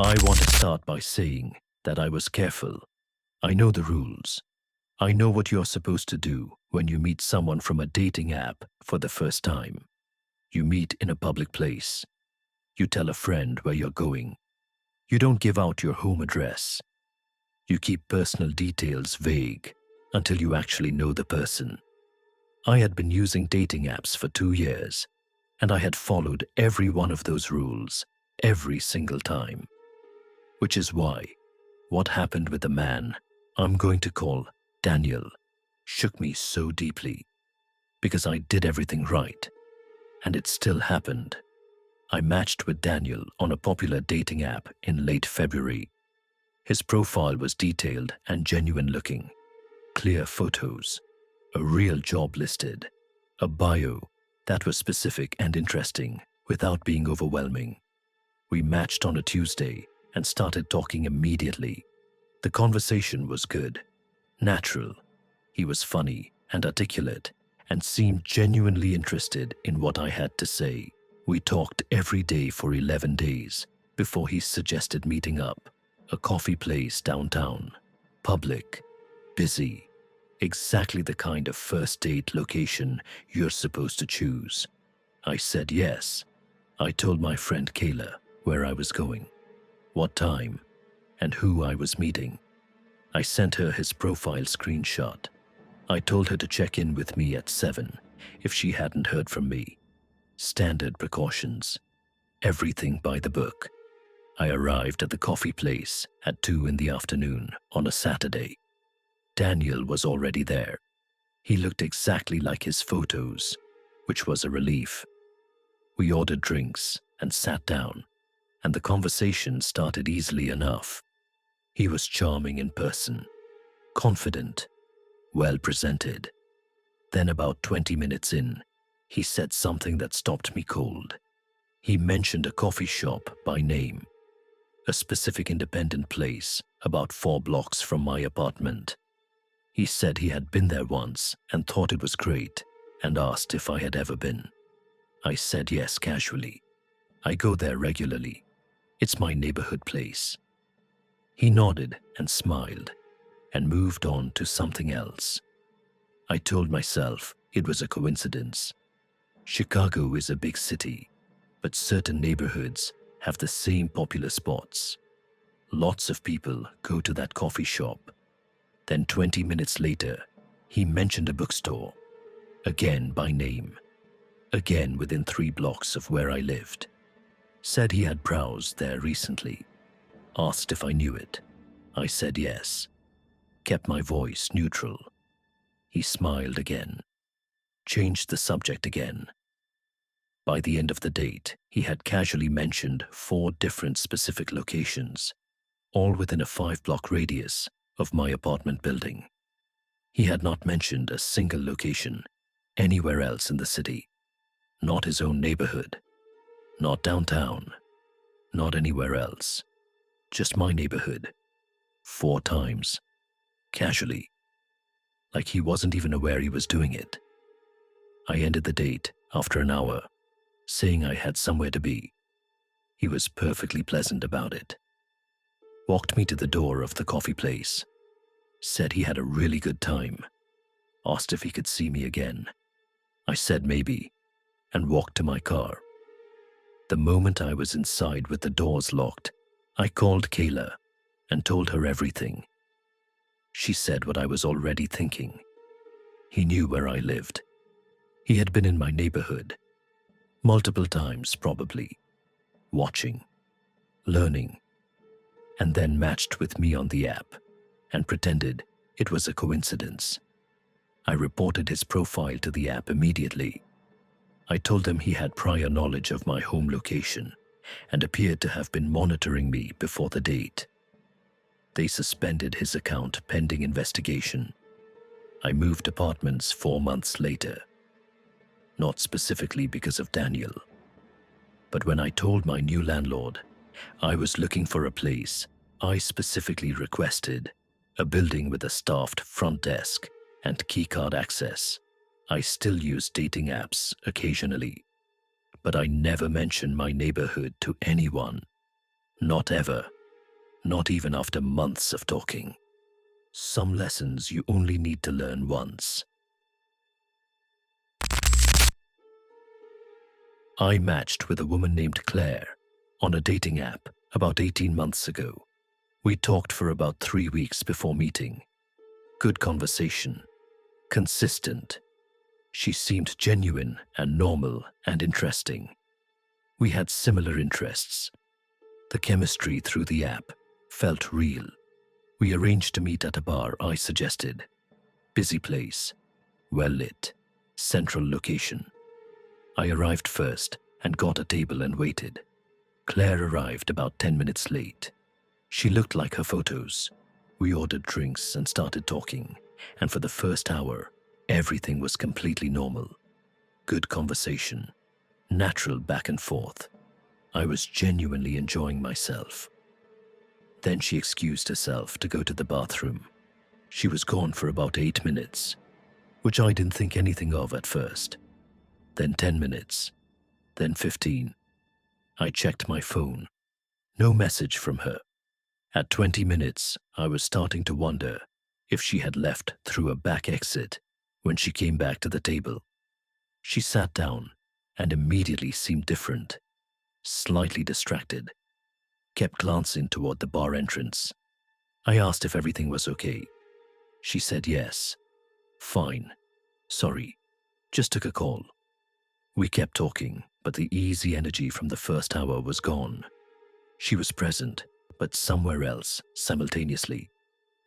I want to start by saying that I was careful. I know the rules. I know what you're supposed to do when you meet someone from a dating app for the first time. You meet in a public place. You tell a friend where you're going. You don't give out your home address. You keep personal details vague until you actually know the person. I had been using dating apps for 2 years, and I had followed every one of those rules every single time. Which is why what happened with the man I'm going to call Daniel shook me so deeply, because I did everything right, and it still happened. I matched with Daniel on a popular dating app in late February. His profile was detailed and genuine looking, clear photos, a real job listed, a bio that was specific and interesting without being overwhelming. We matched on a Tuesday and started talking immediately. The conversation was good, natural. He was funny and articulate and seemed genuinely interested in what I had to say. We talked every day for 11 days before he suggested meeting up. A coffee place downtown, public, busy, exactly the kind of first date location you're supposed to choose. I said yes. I told my friend Kayla where I was going, what time, and who I was meeting. I sent her his profile screenshot. I told her to check in with me at 7 if she hadn't heard from me. Standard precautions. Everything by the book. I arrived at the coffee place at 2 in the afternoon on a Saturday. Daniel was already there. He looked exactly like his photos, which was a relief. We ordered drinks and sat down, and the conversation started easily enough. He was charming in person, confident, well presented. Then about 20 minutes in, he said something that stopped me cold. He mentioned a coffee shop by name, a specific independent place about 4 blocks from my apartment. He said he had been there once and thought it was great and asked if I had ever been. I said yes casually. I go there regularly. It's my neighborhood place. He nodded and smiled and moved on to something else. I told myself it was a coincidence. Chicago is a big city, but certain neighborhoods have the same popular spots. Lots of people go to that coffee shop. Then 20 minutes later, he mentioned a bookstore, again by name, again within 3 blocks of where I lived. Said he had browsed there recently. Asked if I knew it. I said yes. Kept my voice neutral. He smiled again. Changed the subject again. By the end of the date, he had casually mentioned 4 different specific locations, all within a 5-block radius of my apartment building. He had not mentioned a single location anywhere else in the city. Not his own neighborhood. Not downtown. Not anywhere else. Just my neighborhood. 4 times. Casually. Like he wasn't even aware he was doing it. I ended the date after an hour, saying I had somewhere to be. He was perfectly pleasant about it. Walked me to the door of the coffee place. Said he had a really good time. Asked if he could see me again. I said maybe, and walked to my car. The moment I was inside with the doors locked, I called Kayla and told her everything. She said what I was already thinking. He knew where I lived. He had been in my neighborhood. Multiple times, probably. Watching. Learning. And then matched with me on the app and pretended it was a coincidence. I reported his profile to the app immediately. I told them he had prior knowledge of my home location and appeared to have been monitoring me before the date. They suspended his account pending investigation. I moved apartments 4 months later. Not specifically because of Daniel, but when I told my new landlord I was looking for a place, I specifically requested a building with a staffed front desk and keycard access. I still use dating apps occasionally, but I never mention my neighborhood to anyone. Not ever. Not even after months of talking. Some lessons you only need to learn once. I matched with a woman named Claire on a dating app about 18 months ago. We talked for about 3 weeks before meeting. Good conversation. Consistent. She seemed genuine and normal and interesting. We had similar interests. The chemistry through the app felt real. We arranged to meet at a bar I suggested. Busy place, well lit, central location. I arrived first and got a table and waited. Claire arrived about 10 minutes late. She looked like her photos. We ordered drinks and started talking, and for the first hour, everything was completely normal. Good conversation, natural back and forth. I was genuinely enjoying myself. Then she excused herself to go to the bathroom. She was gone for about 8 minutes, which I didn't think anything of at first. Then 10 minutes, then 15. I checked my phone. No message from her. At 20 minutes, I was starting to wonder if she had left through a back exit when she came back to the table. She sat down and immediately seemed different, slightly distracted, kept glancing toward the bar entrance. I asked if everything was okay. She said yes. Fine. Sorry. Just took a call. We kept talking, but the easy energy from the first hour was gone. She was present, but somewhere else simultaneously,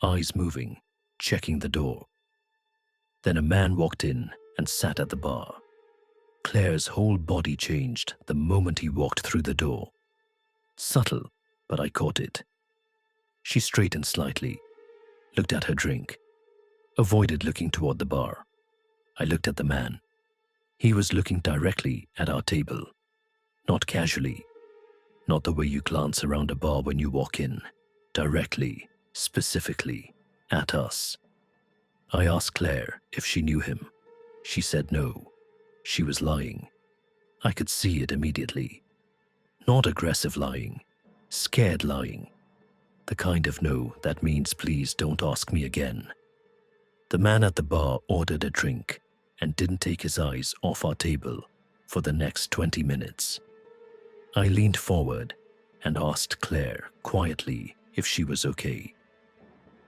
eyes moving, checking the door. Then a man walked in and sat at the bar. Claire's whole body changed the moment he walked through the door. Subtle, but I caught it. She straightened slightly, looked at her drink, avoided looking toward the bar. I looked at the man. He was looking directly at our table, not casually, not the way you glance around a bar when you walk in, directly, specifically, at us. I asked Claire if she knew him. She said no. She was lying. I could see it immediately. Not aggressive lying, scared lying. The kind of no that means please don't ask me again. The man at the bar ordered a drink and didn't take his eyes off our table for the next 20 minutes. I leaned forward and asked Claire quietly if she was okay,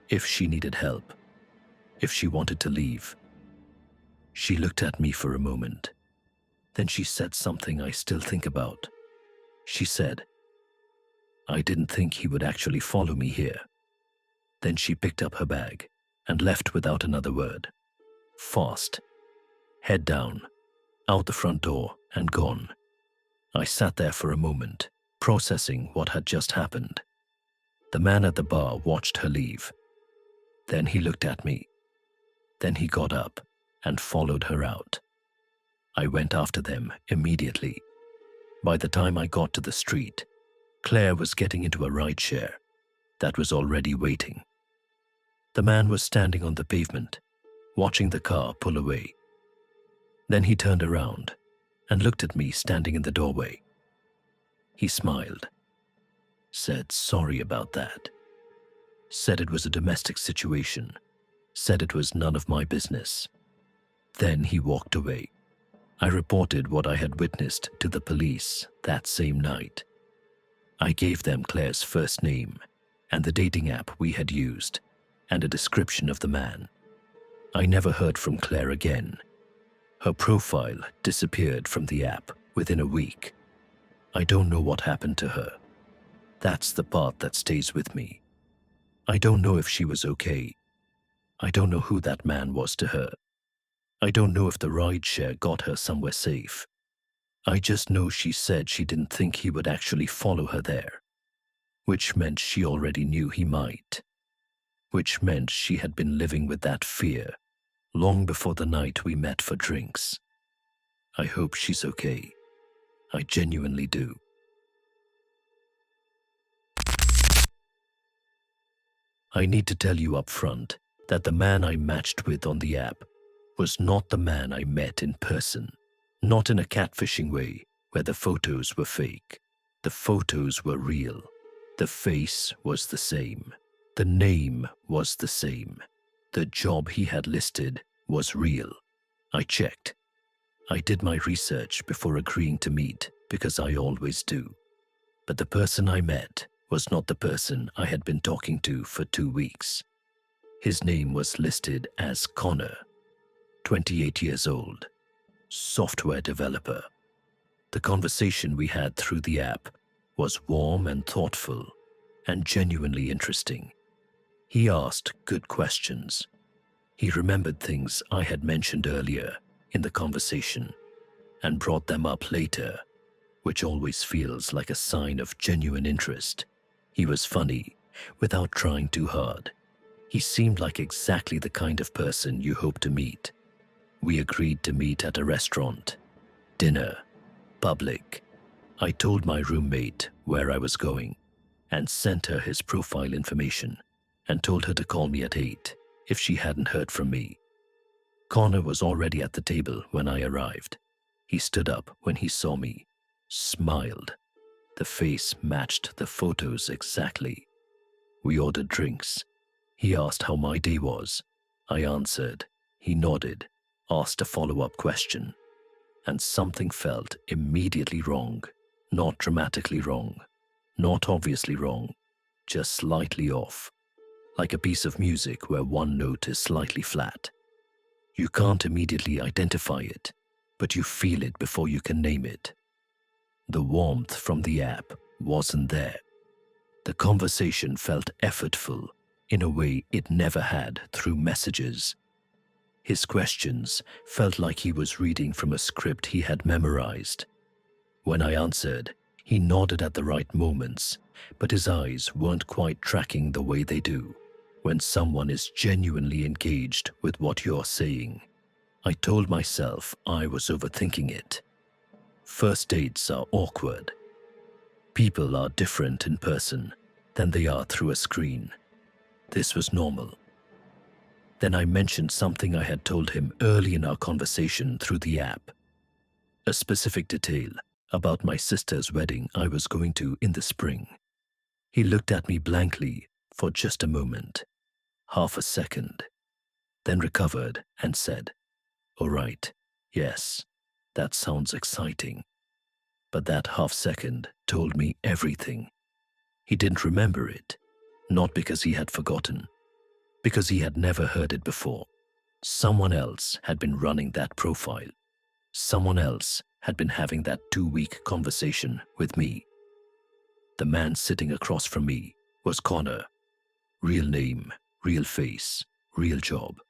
if she needed help, if she wanted to leave. She looked at me for a moment. Then she said something I still think about. She said, "I didn't think he would actually follow me here." Then she picked up her bag and left without another word. Fast. Head down, out the front door and gone. I sat there for a moment, processing what had just happened. The man at the bar watched her leave. Then he looked at me. Then he got up and followed her out. I went after them immediately. By the time I got to the street, Claire was getting into a rideshare that was already waiting. The man was standing on the pavement, watching the car pull away. Then he turned around and looked at me standing in the doorway. He smiled, said sorry about that, said it was a domestic situation, said it was none of my business. Then he walked away. I reported what I had witnessed to the police that same night. I gave them Claire's first name and the dating app we had used and a description of the man. I never heard from Claire again. Her profile disappeared from the app within a week. I don't know what happened to her. That's the part that stays with me. I don't know if she was okay. I don't know who that man was to her. I don't know if the rideshare got her somewhere safe. I just know she said she didn't think he would actually follow her there, which meant she already knew he might, which meant she had been living with that fear long before the night we met for drinks. I hope she's okay. I genuinely do. I need to tell you up front that the man I matched with on the app was not the man I met in person, not in a catfishing way where the photos were fake. The photos were real. The face was the same. The name was the same. The job he had listed was real. I checked. I did my research before agreeing to meet, because I always do. But the person I met was not the person I had been talking to for 2 weeks. His name was listed as Connor, 28 years old, software developer. The conversation we had through the app was warm and thoughtful and genuinely interesting. He asked good questions. He remembered things I had mentioned earlier in the conversation and brought them up later, which always feels like a sign of genuine interest. He was funny without trying too hard. He seemed like exactly the kind of person you hope to meet. We agreed to meet at a restaurant. Dinner. Public. I told my roommate where I was going and sent her his profile information and told her to call me at 8 if she hadn't heard from me. Connor was already at the table when I arrived. He stood up when he saw me, smiled. The face matched the photos exactly. We ordered drinks. He asked how my day was. I answered. He nodded, asked a follow-up question, and something felt immediately wrong. Not dramatically wrong, not obviously wrong, just slightly off, like a piece of music where one note is slightly flat. You can't immediately identify it, but you feel it before you can name it. The warmth from the app wasn't there. The conversation felt effortful in a way it never had through messages. His questions felt like he was reading from a script he had memorized. When I answered, he nodded at the right moments, but his eyes weren't quite tracking the way they do when someone is genuinely engaged with what you're saying. I told myself I was overthinking it. First dates are awkward. People are different in person than they are through a screen. This was normal. Then I mentioned something I had told him early in our conversation through the app. A specific detail about my sister's wedding I was going to in the spring. He looked at me blankly for just a moment, half a second, then recovered and said, "All right, yes, that sounds exciting." But that half second told me everything. He didn't remember it, not because he had forgotten, because he had never heard it before. Someone else had been running that profile. Someone else had been having that 2-week conversation with me. The man sitting across from me was Connor. Real name, real face, real job.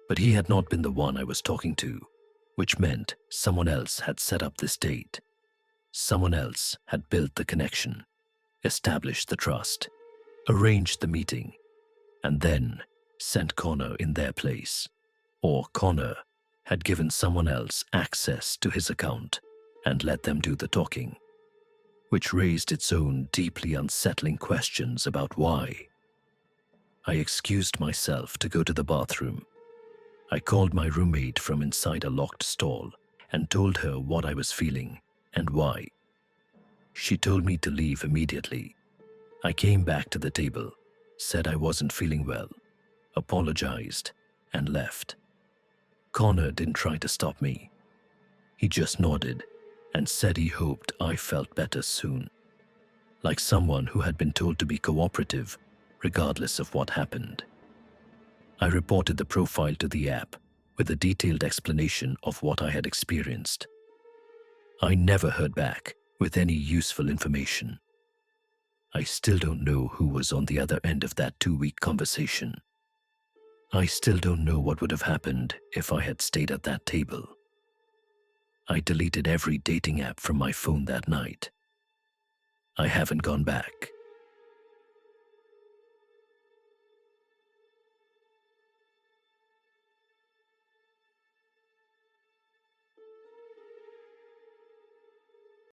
But he had not been the one I was talking to, which meant someone else had set up this date. Someone else had built the connection, established the trust, arranged the meeting, and then sent Connor in their place. Or Connor had given someone else access to his account and let them do the talking, which raised its own deeply unsettling questions about why. I excused myself to go to the bathroom. I called my roommate from inside a locked stall and told her what I was feeling and why. She told me to leave immediately. I came back to the table, said I wasn't feeling well, apologized, and left. Connor didn't try to stop me. He just nodded and said he hoped I felt better soon, like someone who had been told to be cooperative regardless of what happened. I reported the profile to the app with a detailed explanation of what I had experienced. I never heard back with any useful information. I still don't know who was on the other end of that 2-week conversation. I still don't know what would have happened if I had stayed at that table. I deleted every dating app from my phone that night. I haven't gone back.